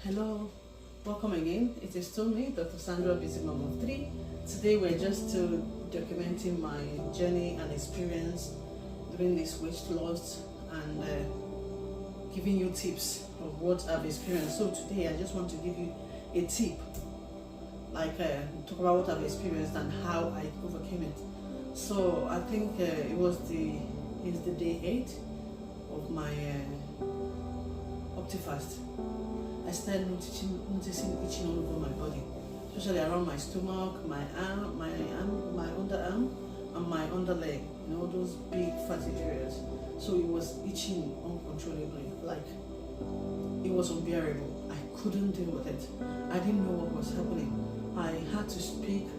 Hello, welcome again. It is still me, Dr. Sandra, busy mom of three. Today we're just documenting my journey and experience during this weight loss and giving you tips of what I've experienced. So today I just want to give you a tip, talk about what I've experienced and how I overcame it. So I think it's the day 8 of my Optifast. I started noticing itching all over my body, especially around my stomach, my arm, my underarm, and my underleg. Those big fatty areas. So it was itching uncontrollably, like it was unbearable. I couldn't deal with it. I didn't know what was happening. I had to speak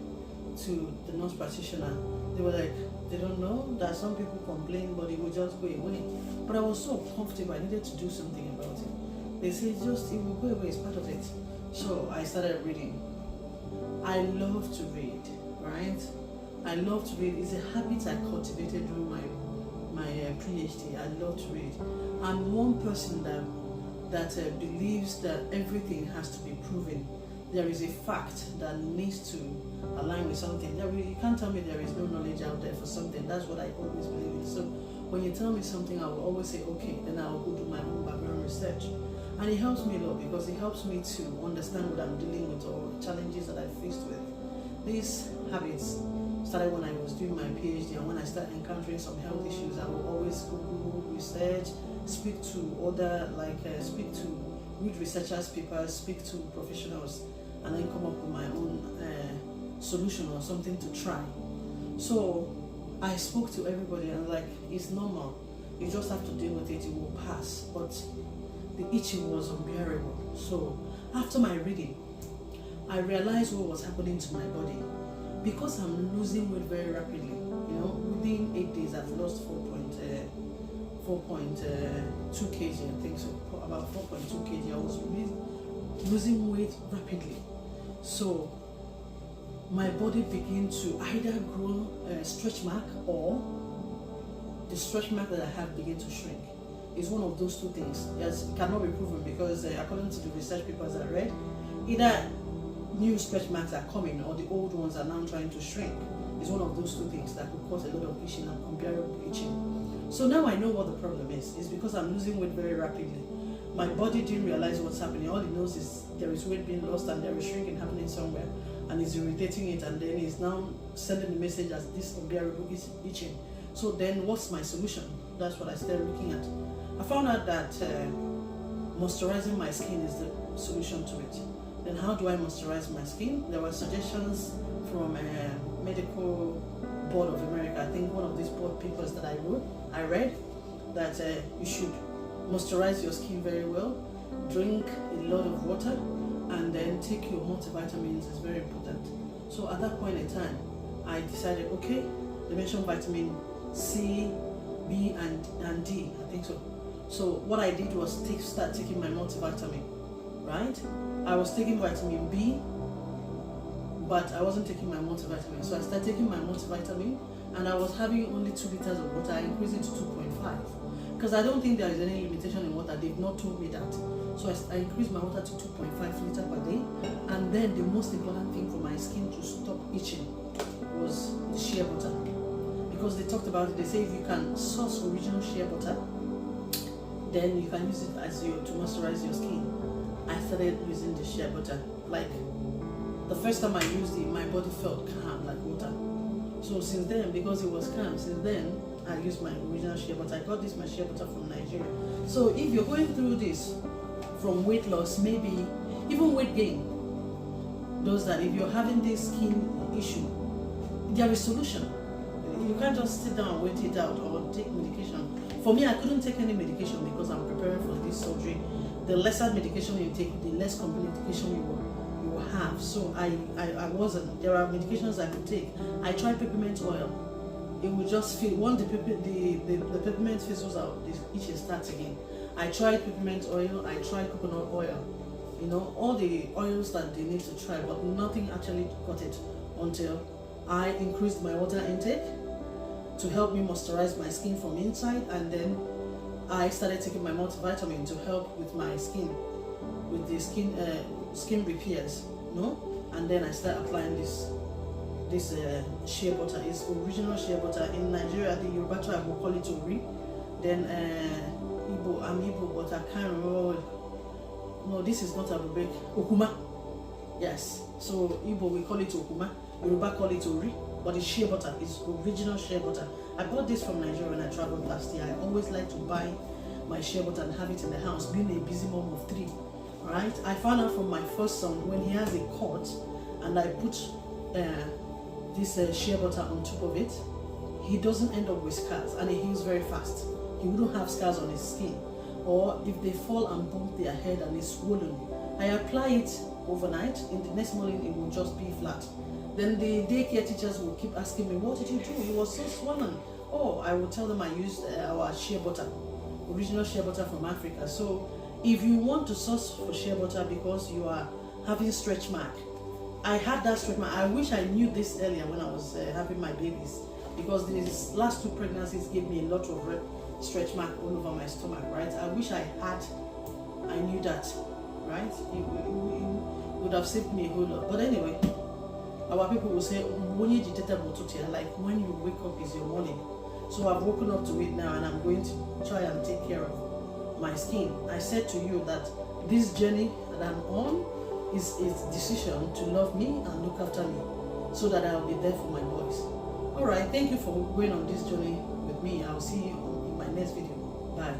to the nurse practitioner. They were like, they don't know that some people complain, but it will just go away. But I was so comfortable. I needed to do something about it. They say it will go away, it's part of it. So I started reading. I love to read, right? I love to read. It's a habit I cultivated during my PhD. I love to read. I'm one person that believes that everything has to be proven. There is a fact that needs to align with something. You can't tell me there is no knowledge out there for something. That's what I always believe in. So when you tell me something, I will always say, okay, then I will go do my own background research. And it helps me a lot because it helps me to understand what I'm dealing with or challenges that I faced with. These habits started when I was doing my PhD, and when I started encountering some health issues, I will always Google research, speak to read researchers' papers, speak to professionals, and then come up with my own solution or something to try. So I spoke to everybody and it's normal. You just have to deal with it, it will pass. But the itching was unbearable. So after my reading, I realized what was happening to my body. Because I'm losing weight very rapidly, within 8 days I've lost 4.2 kg, I think so, about 4.2 kg. I was really losing weight rapidly. So my body began to either grow a stretch mark, or the stretch mark that I have began to shrink. It's one of those two things. Yes, it cannot be proven because according to the research papers I read, either new stretch marks are coming or the old ones are now trying to shrink. It's one of those two things that could cause a lot of itching and unbearable itching. So now I know what the problem is. It's because I'm losing weight very rapidly. My body didn't realize what's happening. All it knows is there is weight being lost and there is shrinking happening somewhere, and it's irritating it, and then it's now sending the message as this unbearable itching. So then what's my solution? That's what I started looking at. I found out that moisturizing my skin is the solution to it. Then how do I moisturize my skin? There were suggestions from a medical board of America. I think one of these board papers that I read that you should moisturize your skin very well, drink a lot of water, and then take your multivitamins. Is very important. So at that point in time, I decided, okay, they mentioned vitamin C, B, and D, I think so. So what I did was start taking my multivitamin, right? I was taking vitamin B, but I wasn't taking my multivitamin. So I started taking my multivitamin, and I was having only 2 liters of water. I increased it to 2.5 because I don't think there is any limitation in water. They've not told me that. So I increased my water to 2.5 liters per day. And then the most important thing for my skin to stop itching was the shea butter, because they talked about it. They say if you can source original shea butter, then you can use it to moisturize your skin. I started using the shea butter. The first time I used it, my body felt calm like water. So since then, because it was calm, since then I used my original shea butter. I got my shea butter from Nigeria. So if you're going through this from weight loss, maybe even weight gain, those that if you're having this skin issue, there is solution. You can't just sit down and wait it out or take medication. For me, I couldn't take any medication because I'm preparing for this surgery. The lesser medication you take, the less complication you will have. So I wasn't. There are medications I could take. I tried peppermint oil. It will just feel, once the peppermint fizzles out, the itching starts again. I tried peppermint oil. I tried coconut oil. All the oils that they need to try, but nothing actually got it until I increased my water intake to help me moisturize my skin from inside, and then I started taking my multivitamin to help with my skin, with the skin repairs, and then I start applying this shea butter. Is original shea butter. In Nigeria, the Yoruba tribe will call it ori. Then I'm Igbo, but I can't remember. No, this is not Abubek. Okuma. Yes. So Igbo we call it okuma. Yoruba call it ori. But the shea butter is original shea butter. I bought this from Nigeria when I traveled last year. I always like to buy my shea butter and have it in the house, being a busy mom of 3. Right? I found out from my first son when he has a cut and I put this shea butter on top of it, he doesn't end up with scars and he heals very fast. He wouldn't have scars on his skin. Or if they fall and bump their head and it's swollen, I apply it overnight. In the next morning, it will just be flat. Then the daycare teachers will keep asking me, what did you do? It was so swollen. Oh, I will tell them I used our shea butter, original shea butter from Africa. So if you want to source for shea butter because you are having stretch mark, I had that stretch mark. I wish I knew this earlier when I was having my babies, because these last 2 pregnancies gave me a lot of stretch mark all over my stomach, right? I wish I knew that, right? It would have saved me a whole lot. But anyway, our people will say, like when you wake up is your morning. So I've woken up to it now and I'm going to try and take care of my skin. I said to you that this journey that I'm on is a decision to love me and look after me so that I'll be there for my boys. Alright, thank you for going on this journey with me. I'll see you in my next video. Bye.